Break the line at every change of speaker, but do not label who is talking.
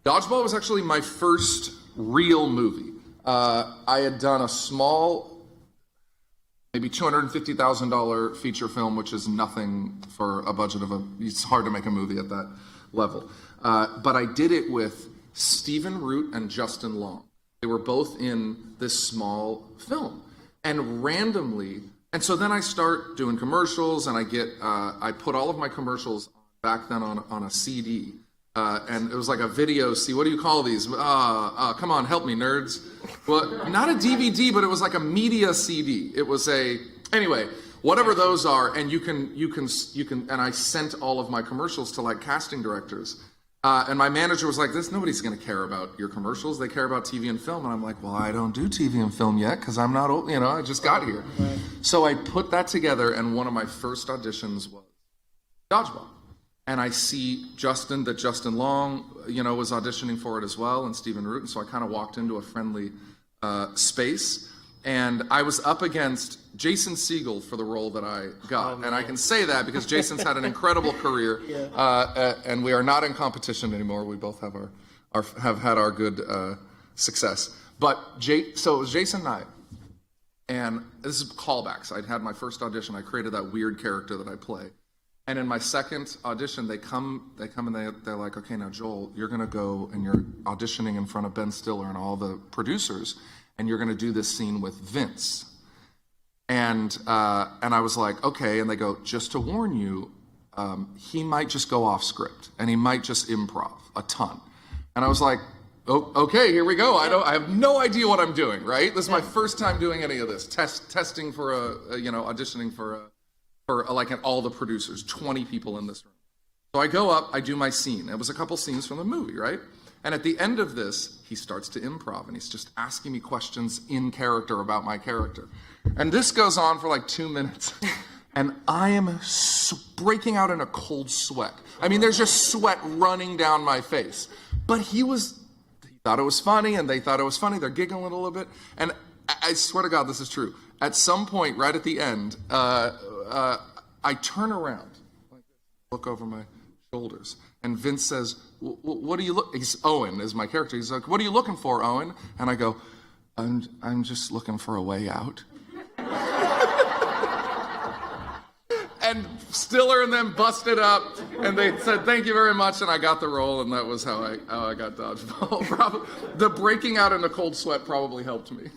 Dodgeball was actually my first real movie. I had done a small, maybe $250,000 feature film, which is nothing for a budget of it's hard to make a movie at that level. But I did it with Stephen Root and Justin Long. They were both in this small film. And randomly, and so then I start doing commercials, and I put all of my commercials back then on a CD. And it was like a video CD. What do you call these? Come on, help me, nerds. Well, not a DVD, but it was like a media CD. It was anyway, whatever those are, and you can, and I sent all of my commercials to like casting directors. And my manager was like, nobody's gonna care about your commercials. They care about TV and film. And I'm like, well, I don't do TV and film yet because I'm not old, I just got here. Right. So I put that together, and one of my first auditions was Dodgeball. And I see Justin Long, was auditioning for it as well, and Stephen Root. And so I kind of walked into a friendly space. And I was up against Jason Segel for the role that I got. And I can say that because Jason's had an incredible career. Yeah. And we are not in competition anymore. We both have have had our good success. But so it was Jason and I. And this is callbacks. I'd had my first audition. I created that weird character that I play. And in my second audition, they come and they're like, okay, now Joel, you're gonna go and you're auditioning in front of Ben Stiller and all the producers, and you're gonna do this scene with Vince. And I was like, okay. And they go, just to warn you, he might just go off script and he might just improv a ton. And I was like, oh, okay, here we go. I have no idea what I'm doing, right? This is my first time doing any of this. Testing for auditioning for like all the producers, 20 people in this room. So I go up, I do my scene. It was a couple scenes from the movie, right? And at the end of this, he starts to improv, and he's just asking me questions in character about my character. And this goes on for like 2 minutes, and I am breaking out in a cold sweat. I mean, there's just sweat running down my face. But he thought it was funny, and they thought it was funny. They're giggling a little bit. And I swear to God, this is true. At some point, right at the end, I turn around, look over my shoulders, and Vince says, what do you look, Owen is my character, he's like, what are you looking for, Owen? And I go, I'm just looking for a way out. And Stiller and them busted up, and they said, thank you very much, and I got the role, and that was how I got Dodgeball. The breaking out in a cold sweat probably helped me.